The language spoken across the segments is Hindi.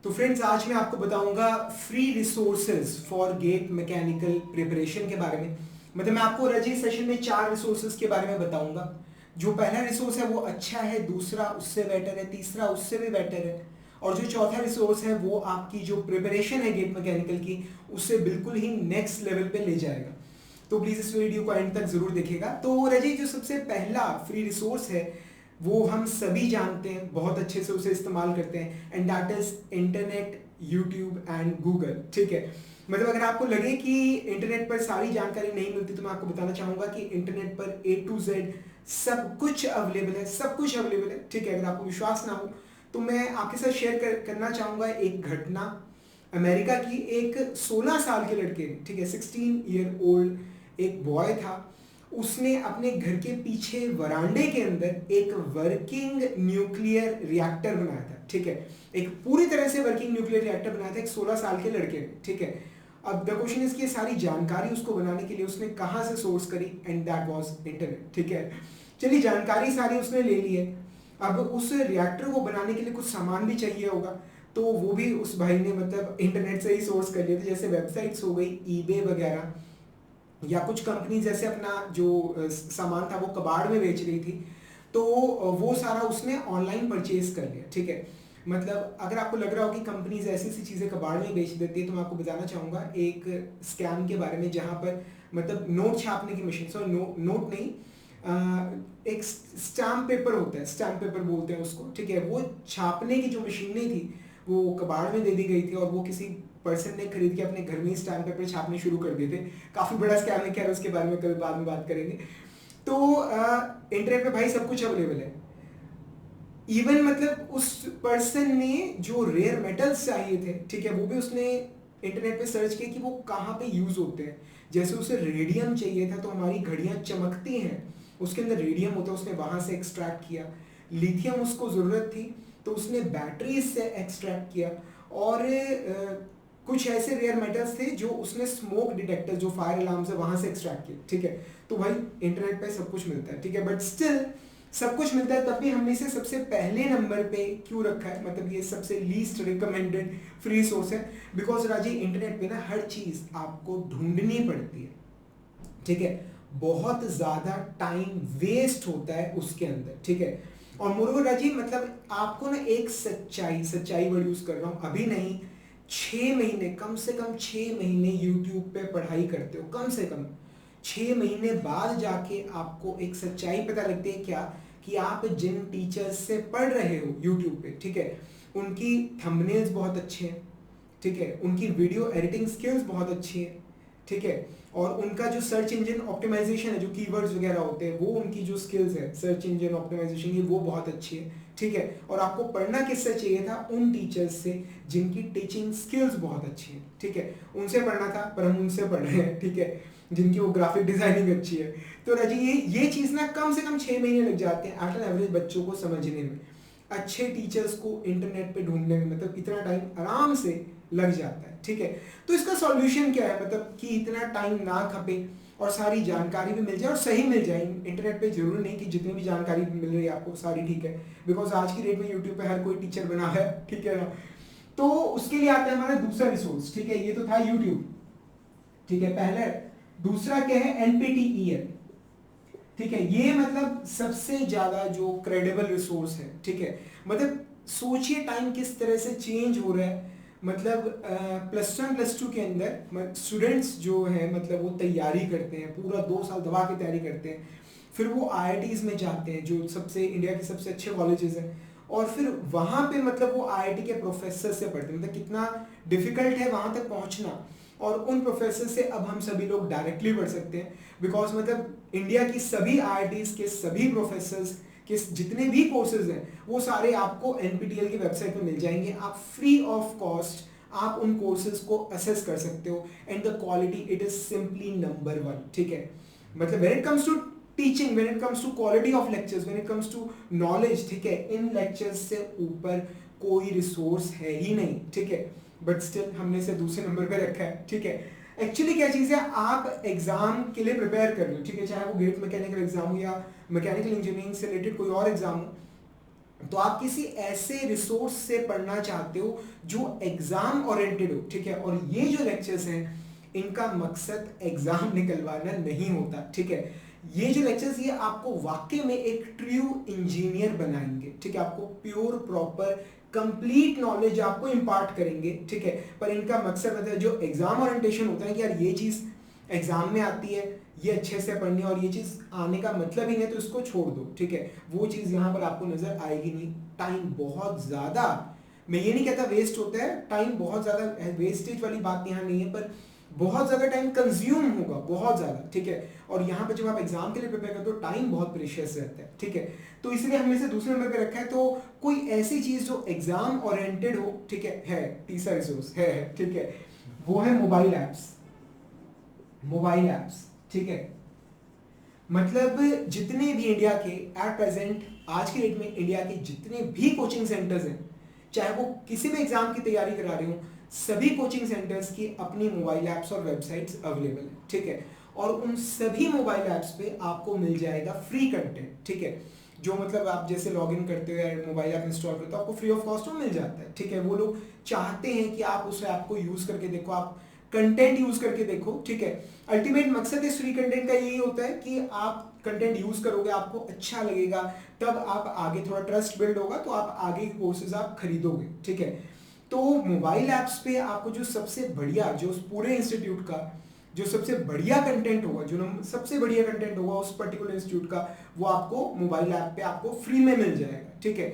तो फ्रेंड्स आज मैं आपको बताऊंगा free resources for GATE mechanical preparation के बारे में। मतलब मैं आपको रजी सेशन में 4 रिसोर्सेज के बारे में बताऊंगा। जो पहला रिसोर्स है वो अच्छा है, दूसरा उससे बेटर है, तीसरा उससे भी बेटर है, और जो चौथा रिसोर्स है वो आपकी जो प्रिपरेशन है गेट मैकेनिकल की उससे बिल्कुल ही नेक्स्ट लेवल पे ले जाएगा। तो प्लीज इस वीडियो को एंड तक जरूर देखिएगा। तो रजी जो सबसे पहला फ्री रिसोर्स है वो हम सभी जानते हैं, बहुत अच्छे से उसे इस्तेमाल करते हैं, and that is internet, YouTube and Google. ठीक है, मतलब अगर आपको लगे कि इंटरनेट पर सारी जानकारी नहीं मिलती तो मैं आपको बताना चाहूंगा कि इंटरनेट पर A to Z सब कुछ अवेलेबल है, सब कुछ अवेलेबल है। ठीक है, अगर आपको विश्वास ना हो तो मैं आपके साथ करना चाहूंगा एक घटना अमेरिका की। एक 16 साल के लड़के ने, ठीक है, 16 ईयर ओल्ड एक बॉय था, उसने अपने घर के पीछे वरांडे के अंदर एक वर्किंग न्यूक्लियर रिएक्टर बनाया था। ठीक है, एक पूरी तरह से वर्किंग न्यूक्लियर रिएक्टर बनाया था एक 16 साल के लड़के ने। ठीक है, अब द क्वेश्चन इज कि सारी जानकारी उसको बनाने के लिए उसने कहां से सोर्स करी, एंड दैट वाज इंटरनेट। ठीक है, चलिए जानकारी सारी उसने ले ली है। अब उस रिएक्टर को बनाने के लिए कुछ सामान भी चाहिए होगा, तो वो भी उस भाई ने मतलब इंटरनेट से ही सोर्स कर लिए थे, जैसे वेबसाइट्स हो गई, ईबे वगैरह, या कुछ कंपनी जैसे अपना जो सामान था वो कबाड़ में बेच रही थी, तो वो सारा उसने ऑनलाइन परचेज कर लिया। ठीक है, मतलब अगर आपको लग रहा हो कि कंपनीज ऐसी ऐसी चीज़ें कबाड़ में बेच देती है तो मैं आपको बताना चाहूँगा एक स्कैम के बारे में, जहाँ पर मतलब नोट छापने की मशीन, सो नोट नहीं, एक स्टैम्प पेपर होता है, स्टैम्प पेपर बोलते हैं उसको। ठीक है, वो छापने की जो मशीनें थी वो कबाड़ में दे दी गई थी, और वो किसी पर्सन ने खरीद के अपने घर में ही स्टैम्प पेपर छापने शुरू कर दिए थे। काफ़ी बड़ा स्कैम है, खैर उसके बारे में कभी बाद में बात करेंगे। तो इंटरनेट पे भाई सब कुछ अवेलेबल है। इवन मतलब उस पर्सन ने जो रेयर मेटल्स चाहिए थे, ठीक है, वो भी उसने इंटरनेट पे सर्च किया कि वो कहाँ पे यूज होते हैं। जैसे उसे रेडियम चाहिए था, तो हमारी घड़ियां चमकती हैं, उसके अंदर रेडियम होता है, उसने वहां से एक्सट्रैक्ट किया। लिथियम उसको जरूरत थी तो उसने बैटरीज से एक्सट्रैक्ट किया। और कुछ ऐसे रेयर मेटल्स थे जो उसने स्मोक डिटेक्टर, जो फायर अलार्म्स है, वहां से एक्सट्रैक्ट किया। ठीक है, तो भाई इंटरनेट पे सब कुछ मिलता है। ठीक है, बट स्टिल सब कुछ मिलता है तब भी हमने इसे सबसे पहले नंबर पे क्यों रखा है, मतलब ये सबसे लीस्ट रिकमेंडेड फ्री सोर्स है, बिकॉज राजी इंटरनेट पे ना हर चीज आपको ढूंढनी पड़ती है। ठीक है, बहुत ज्यादा टाइम वेस्ट होता है उसके अंदर। ठीक है, और मोरओवर राजी मतलब आपको ना एक सच्चाई वर्ड यूज कर रहा हूं, अभी नहीं, 6 महीने, कम से कम 6 महीने यूट्यूब पे पढ़ाई करते हो, कम से कम 6 महीने बाद जाके आपको एक सच्चाई पता लगती है क्या, कि आप जिन टीचर्स से पढ़ रहे हो यूट्यूब पे, ठीक है, उनकी थंबनेल्स बहुत अच्छे हैं। ठीक है, उनकी वीडियो एडिटिंग स्किल्स बहुत अच्छी है। ठीक है, और उनका जो सर्च इंजन ऑप्टिमाइजेशन है, जो कीवर्ड्स वगैरह होते हैं, वो उनकी जो स्किल्स है सर्च इंजन ऑप्टिमाइजेशन की, वो बहुत अच्छी है। ठीक है, और आपको पढ़ना किससे चाहिए था, उन टीचर्स से जिनकी टीचिंग स्किल्स बहुत अच्छी है। ठीक है, उनसे पढ़ना था, पर हम उनसे पढ़ रहे हैं। ठीक है, जिनकी वो ग्राफिक डिजाइनिंग अच्छी है। तो राजी ये चीज ना कम से कम 6 महीने लग जाते हैं एट एन एवरेज बच्चों को समझने में। अच्छे टीचर्स को इंटरनेट पे ढूंढने में मतलब इतना टाइम आराम से लग जाता है। ठीक है, तो इसका सॉल्यूशन क्या है, मतलब कि इतना टाइम ना खपे और सारी जानकारी भी मिल जाए और सही मिल जाए। इंटरनेट पे जरूरी नहीं कि जितनी भी जानकारी मिल रही है आपको सारी ठीक है, बिकॉज आज की डेट में यूट्यूब पे हर कोई टीचर बना है। ठीक है ना, तो उसके लिए आता है हमारा दूसरा रिसोर्स। ठीक है, ये तो था यूट्यूब। ठीक है, पहले दूसरा क्या है, एनपीटीईएल। ठीक है, ये मतलब सबसे ज्यादा जो क्रेडिबल रिसोर्स है। ठीक है, मतलब सोचिए टाइम किस तरह से चेंज हो रहा है। मतलब +1 +2 के अंदर स्टूडेंट्स जो है मतलब वो तैयारी करते हैं, पूरा 2 साल दबा के तैयारी करते हैं, फिर वो आईआईटीज में जाते हैं जो सबसे इंडिया के सबसे अच्छे कॉलेजेस हैं, और फिर वहां पे मतलब वो आईआईटी के प्रोफेसर से पढ़ते हैं। मतलब कितना डिफिकल्ट है वहां तक पहुंचना, और उन प्रोफेसर से अब हम सभी लोग डायरेक्टली पढ़ सकते हैं, बिकॉज मतलब इंडिया की सभी आईआईटीज के सभी प्रोफेसर्स के जितने भी कोर्सेज हैं वो सारे आपको एनपीटीईएल की वेबसाइट पे मिल जाएंगे। आप फ्री ऑफ कॉस्ट आप उन कोर्सेज को असेस कर सकते हो, and the quality it is simply number 1। ठीक है, मतलब when it comes to teaching, when it comes to quality of lectures, when it comes to knowledge, ठीक है, इन लेक्चर्स से ऊपर कोई रिसोर्स है ही नहीं। ठीक है, बट स्टिल हमने इसे दूसरे नंबर पे रखा है। ठीक है, एक्चुअली क्या चीज़ है, आप एग्जाम के लिए प्रिपेयर कर लो, ठीक है, चाहे वो गेट मैकेनिकल एग्जाम हो या मैकेनिकल इंजीनियरिंग से रिलेटेड कोई और एग्जाम हो, तो आप किसी ऐसे रिसोर्स से पढ़ना चाहते हो जो एग्जाम ओरिएंटेड हो, ठीक है। और ये जो लेक्चर्स हैं इनका मकसद एग्जाम निकलवाना नहीं होता, ठीक है। ये जो लेक्चर्स ये आपको वाकई में एक ट्रू इंजीनियर बनाएंगे, ठीक है। आपको प्योर प्रॉपर कंप्लीट नॉलेज आपको इंपार्ट करेंगे, ठीक है। पर इनका मकसद मतलब जो एग्जाम ओरिएंटेशन होता है कि यार ये चीज एग्जाम में आती है, ये अच्छे से पढ़नी है और ये चीज आने का मतलब ही नहीं तो इसको छोड़ दो, ठीक है। वो चीज यहाँ पर आपको नजर आएगी नहीं। टाइम बहुत ज्यादा, मैं ये नहीं कहता वेस्ट होता है, टाइम बहुत ज्यादा वेस्टेज वाली बात यहाँ नहीं है, पर बहुत ज्यादा टाइम कंज्यूम होगा, बहुत ज्यादा, ठीक है। और यहाँ पे जब आप एग्जाम के लिए प्रिपेयर करते हो टाइम बहुत प्रेशियस रहता है, ठीक है। तो इसलिए हमने इसे दूसरे नंबर पे रखा है। तो कोई ऐसी चीज जो एग्जाम ओरिएंटेड हो, ठीक है तीसरा रिसोर्स है, ठीक है, वो है मोबाइल एप्स। मोबाइल एप्स, ठीक है। मतलब जितने भी इंडिया के एट प्रेजेंट आज की डेट में इंडिया के जितने भी कोचिंग सेंटर्स हैं, चाहे वो किसी भी एग्जाम की तैयारी करा रहे हो, सभी कोचिंग सेंटर्स की अपनी मोबाइल ऐप्स और वेबसाइट्स अवेलेबल है, ठीक है। और उन सभी मोबाइल ऐप्स पे आपको मिल जाएगा फ्री कंटेंट, ठीक है। जो मतलब आप जैसे लॉगिन करते हो या मोबाइल ऐप इंस्टॉल करते हो आपको फ्री ऑफ कॉस्ट में मिल जाता है, ठीक है। वो लोग चाहते हैं कि आप उस ऐप को यूज करके देखो, आप कंटेंट यूज करके देखो, ठीक है। अल्टीमेट मकसद इस फ्री कंटेंट का यही होता है कि आप कंटेंट यूज करोगे, आपको अच्छा लगेगा, तब आप आगे थोड़ा ट्रस्ट बिल्ड होगा तो आप आगे कोर्सेज आप खरीदोगे, ठीक है। तो मोबाइल ऐप्स पे आपको जो सबसे बढ़िया, जो उस पूरे इंस्टीट्यूट का जो सबसे बढ़िया कंटेंट होगा, जो सबसे बढ़िया कंटेंट होगा उस पर्टिकुलर इंस्टीट्यूट का, वो आपको मोबाइल ऐप पे आपको फ्री में मिल जाएगा, ठीक है।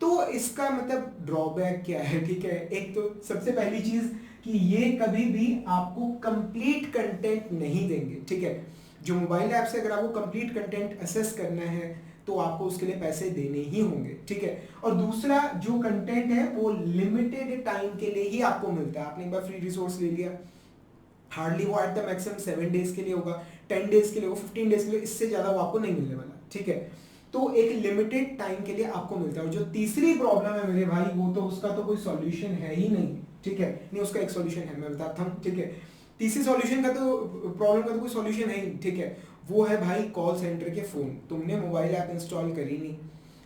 तो इसका मतलब ड्रॉबैक क्या है, ठीक है। एक तो सबसे पहली चीज कि ये कभी भी आपको कंप्लीट कंटेंट नहीं देंगे, ठीक है। जो मोबाइल ऐप से अगर आपको कंप्लीट कंटेंट असेस करना है तो आपको उसके लिए पैसे देने ही होंगे, ठीक है। और दूसरा जो कंटेंट है वो लिमिटेड टाइम के लिए ही आपको मिलता है। आपने एक बार फ्री रिसोर्स ले लिया, हार्डली वो एट द मैक्सिमम 7 डेज के लिए होगा, 10 डेज के लिए होगा, 15 डेज के लिए, इससे ज्यादा वो आपको नहीं मिलने वाला, ठीक है। तो एक लिमिटेड टाइम के लिए आपको मिलता है। और जो तीसरी प्रॉब्लम है मेरे भाई, वो तो उसका तो कोई सॉल्यूशन है ही नहीं, ठीक है। नहीं, उसका एक सॉल्यूशन है, मैं बताता हूँ, ठीक है। तीसरी सॉल्यूशन का तो प्रॉब्लम का तो कोई सॉल्यूशन है ही, ठीक है। वो है भाई कॉल सेंटर के फोन। तुमने मोबाइल ऐप इंस्टॉल करी नहीं,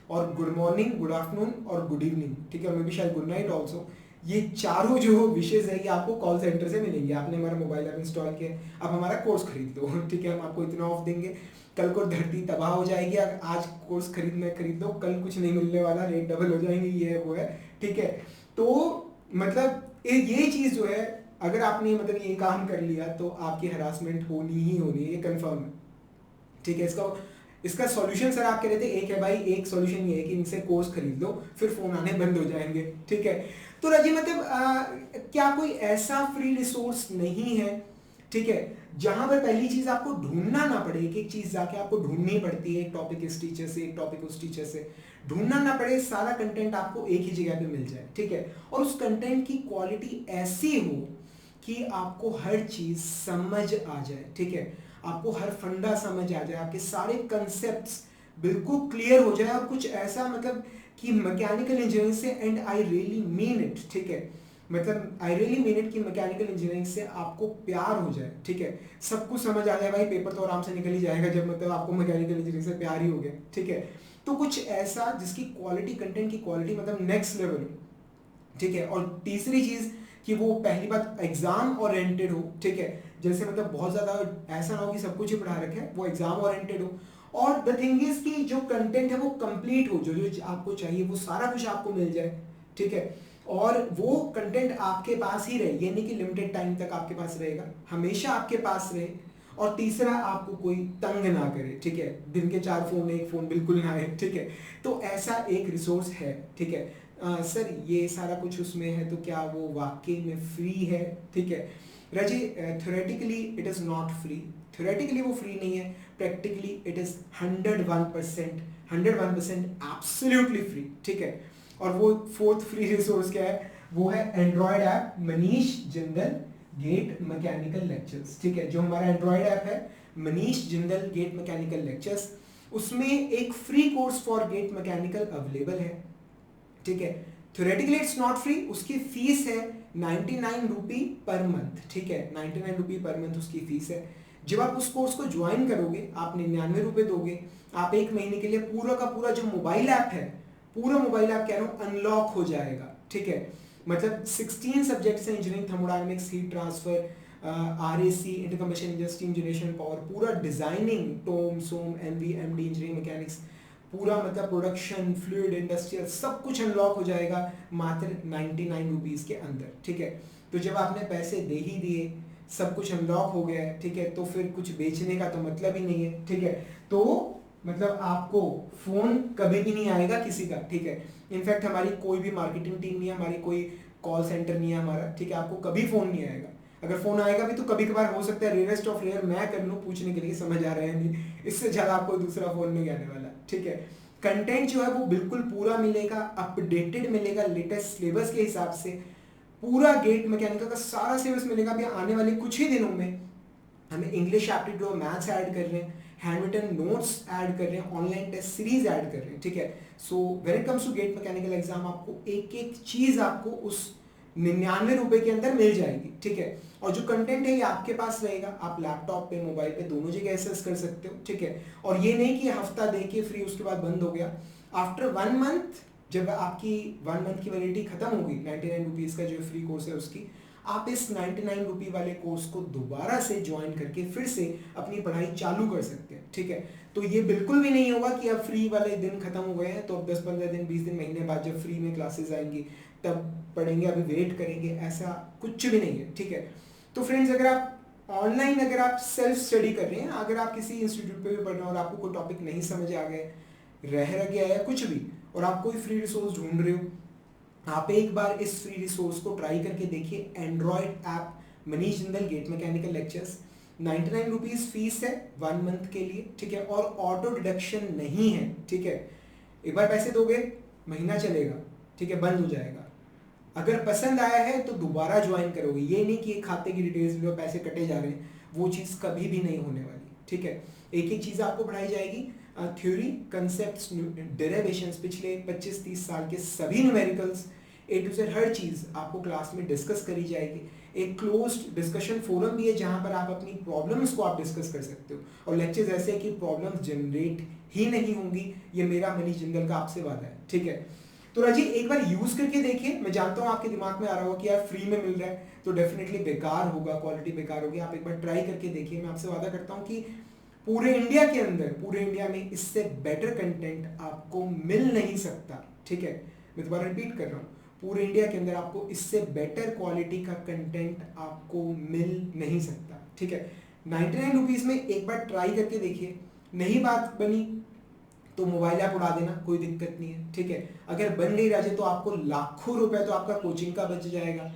और गुड मॉर्निंग, गुड आफ्टरनून और गुड इवनिंग, ठीक है, और मे बी शायद गुड नाइट ऑल्सो, ये चारों जो विशेष है ये आपको कॉल सेंटर से मिलेंगे। आपने हमारा मोबाइल ऐप इंस्टॉल किया, अब हमारा कोर्स खरीद लो, ठीक है, हम आपको इतना ऑफ देंगे, कल को धरती तबाह हो जाएगी, आज कोर्स खरीद लो, कल कुछ नहीं मिलने वाला, रेट डबल हो जाएंगे, ये है वो है, ठीक है। तो मतलब ये चीज जो है, अगर आपने मतलब ये काम कर लिया तो आपकी हरासमेंट होनी ही होनी है, ये कंफर्म है, ठीक है। इसका सॉल्यूशन सर आप कह रहे थे, एक है भाई, एक सॉल्यूशन ये है कि इनसे कोर्स खरीद लो, फिर फोन आने बंद हो जाएंगे, ठीक है। तो राजी मतलब क्या कोई ऐसा फ्री रिसोर्स नहीं है, ठीक है, जहां पर पहली चीज आपको ढूंढना ना पड़े, एक एक चीज जाके आपको ढूंढनी पड़ती है, एक टॉपिक इस टीचर से, एक टॉपिक उस टीचर से, ढूंढना ना पड़े, सारा कंटेंट आपको एक ही जगह पे मिल जाए, ठीक है। और उस कंटेंट की क्वालिटी ऐसी हो कि आपको हर चीज समझ आ जाए, ठीक है, आपको हर फंडा समझ आ जाए, आपके सारे कंसेप्ट्स बिल्कुल क्लियर हो जाए, और कुछ ऐसा मतलब कि मैकेनिकल इंजीनियरिंग से, and I really mean it, ठीक है, मतलब आई रियली मीन इट कि मैकेनिकल इंजीनियरिंग से आपको प्यार हो जाए, ठीक है, सब कुछ समझ आ जाए भाई, पेपर तो आराम से निकल ही जाएगा जब मतलब आपको मैकेनिकल इंजीनियरिंग से प्यार ही हो गया, ठीक है। तो कुछ ऐसा जिसकी क्वालिटी, कंटेंट की क्वालिटी मतलब नेक्स्ट लेवल हो, ठीक है। और तीसरी चीज कि वो पहली बात एग्जाम ओरिएंटेड हो, ठीक है, जैसे मतलब बहुत ज्यादा ऐसा ना हो कि सब कुछ ही पढ़ा रखे है, वो एग्जाम ओरिएंटेड हो। और द थिंग इज कि जो कंटेंट है वो कंप्लीट हो, जो जो आपको चाहिए वो सारा कुछ आपको मिल जाए, ठीक है। और वो कंटेंट आपके पास ही रहे, ये नहीं कि लिमिटेड टाइम तक आपके पास रहेगा, हमेशा आपके पास रहे। और तीसरा, आपको कोई तंग ना करे, ठीक है, दिन के 4 फोन, एक फोन बिल्कुल ना है, ठीक है। तो ऐसा एक रिसोर्स है, ठीक है। सर ये सारा कुछ उसमें है तो क्या वो वाकई में फ्री है, ठीक है। रजी, theoretically it is not free, theoretically वो फ्री नहीं है, practically it is 101% absolutely free, ठीक है। और वो फोर्थ फ्री रिसोर्स क्या है, वो है android app Manish Jindal GATE mechanical lectures, ठीक है। जो हमारा एंड्रॉयड ऐप है Manish Jindal GATE mechanical lectures, उसमें एक free course for GATE mechanical available है, ठीक है। थ्योरेटिकली इट्स नॉट फ्री, उसकी फीस है 99 रुपी पर मंथ, ठीक है, 99 रुपी पर मंथ उसकी फीस है। जब आप उस कोर्स को ज्वाइन करोगे आप 99 रुपए दोगे, आप 1 महीने के लिए पूरा का पूरा जो मोबाइल ऐप है पूरा मोबाइल आप कह रहा हूँ अनलॉक हो जाएगा, ठीक है। मतलब 16 सब्जेक्ट्स हैं, engineering, thermodynamics, heat transfer, RAC, internal combustion engine, steam generation, power, पूरा designing, TOM, SOM, MV, MD, engineering mechanics, पूरा मतलब प्रोडक्शन, फ्लूइड, इंडस्ट्रियल, सब कुछ अनलॉक हो जाएगा मात्र 99 रुपीज़ के अंदर, ठीक है। तो जब आपने पैसे दे ही दिए, सब कुछ अनलॉक हो गया है, ठीक है, तो फिर कुछ बेचने का तो मतलब ही नहीं है, ठीक है। तो मतलब आपको फोन कभी भी नहीं आएगा किसी का, ठीक है। इनफैक्ट हमारी कोई भी मार्केटिंग टीम नहीं है, हमारी कोई कॉल सेंटर नहीं है हमारा, ठीक है। आपको कभी फोन नहीं आएगा, अगर फोन आएगा भी तो कभी कभार हो सकता है रेयरेस्ट ऑफ रेयर मैं कर लूँ पूछने के लिए, समझ आ रहा है नहीं, इससे ज्यादा आपको दूसरा फोन नहीं आने वाला, ठीक है। कंटेंट जो है वो बिल्कुल पूरा मिलेगा, अपडेटेड मिलेगा, लेटेस्ट सिलेबस के हिसाब से पूरा गेट मैकेनिकल का सारा सिलेबस मिलेगा। अभी आने वाले कुछ ही दिनों में हमें इंग्लिश एप्टीट्यूड और मैथ्स ऐड कर रहे हैं, हैंड रिटन नोट्स ऐड कर रहे हैं, ऑनलाइन टेस्ट सीरीज ऐड कर रहे हैं, ठीक है। So when it comes to GATE mechanical exam आपको एक एक चीज आपको उस 99 रुपए के अंदर मिल जाएगी, ठीक है। और जो कंटेंट है ये आपके पास रहेगा, आप लैपटॉप पे, मोबाइल पे, दोनों जगह एक्सेस कर सकते हो, ठीक है। और ये नहीं कि हफ्ता दे के फ्री उसके बाद बंद हो गया। आफ्टर 1 मंथ जब आपकी 1 मंथ की वैलिडिटी खत्म होगी, 99 रुपीज़ का जो फ्री कोर्स है उसकी, आप इस 99 रुपये वाले कोर्स को दोबारा से ज्वाइन करके फिर से अपनी पढ़ाई चालू कर सकते हैं, ठीक है। तो ये बिल्कुल भी नहीं होगा कि अब फ्री वाले दिन खत्म हो गए हैं तो अब 10-15 दिन, 20 दिन, महीने बाद जब फ्री में क्लासेस आएंगी तब पढ़ेंगे, अभी वेट करेंगे, ऐसा कुछ भी नहीं है, ठीक है। तो फ्रेंड्स, अगर आप ऑनलाइन, अगर आप सेल्फ स्टडी कर रहे हैं, अगर आप किसी इंस्टीट्यूट पे भी पढ़ रहे हैं और आपको कोई टॉपिक नहीं समझ आ गए, रह गया है कुछ भी, और आप कोई फ्री रिसोर्स ढूंढ रहे हो, आप एक बार इस फ्री रिसोर्स को ट्राई करके देखिए। Android app Manish Jindal GATE mechanical lectures, 99 rupees fees है 1 मंथ के लिए, ठीक है। और ऑटो डिडक्शन नहीं है, ठीक है। एक बार पैसे दोगे, महीना चलेगा, ठीक है, बंद हो जाएगा। अगर पसंद आया है तो दोबारा ज्वाइन करोगे, ये नहीं कि खाते की डिटेल्स लो, पैसे कटे जा रहे हैं, वो चीज़ कभी भी नहीं होने वाली, ठीक है। एक एक चीज़ आपको पढ़ाई जाएगी, थ्योरी, कंसेप्ट्स, डेरिवेशंस, पिछले 25-30 साल के सभी न्यूमेरिकल्स, A to Z हर चीज़ आपको क्लास में डिस्कस करी जाएगी। एक क्लोज्ड डिस्कशन फोरम भी है जहां पर आप अपनी प्रॉब्लम्स को आप डिस्कस कर सकते हो, और लेक्चर्स ऐसे हैं कि प्रॉब्लम्स जनरेट ही नहीं होंगी, ये मेरा मनीष जिंदल का आपसे वादा है, ठीक है। तो राजी एक बार यूज करके देखिए। मैं जानता हूँ आपके दिमाग में आ रहा होगा कि यार फ्री में मिल रहा है तो डेफिनेटली बेकार होगा, क्वालिटी बेकार होगी। आप एक बार ट्राई करके देखिए, मैं आपसे वादा करता हूँ कि पूरे इंडिया के अंदर, पूरे इंडिया में इससे बेटर कंटेंट आपको मिल नहीं सकता, ठीक है। मैं दोबारा रिपीट कर रहा हूँ, पूरे इंडिया के अंदर आपको इससे बेटर क्वालिटी का कंटेंट आपको मिल नहीं सकता, ठीक है। 99 रुपीज़ में एक बार ट्राई करके देखिए, नहीं बात बनी तो मोबाइल ऐप उड़ा देना, कोई दिक्कत नहीं है, ठीक है। अगर बन गई राजे तो आपको लाखों रुपए तो आपका कोचिंग का बच जाएगा,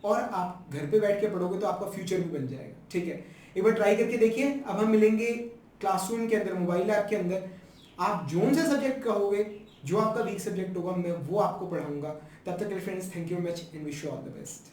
और आप घर पे बैठ के पढ़ोगे तो आपका फ्यूचर भी बन जाएगा, ठीक है। एक बार ट्राई करके देखिए। अब हम मिलेंगे क्लासरूम के अंदर, मोबाइल ऐप के अंदर। आप जोन से सब्जेक्ट कहोगे, जो आपका वीक सब्जेक्ट होगा मैं वो आपको पढ़ाऊंगा। तब तक के लिए friends, thank you much and wish you all the best.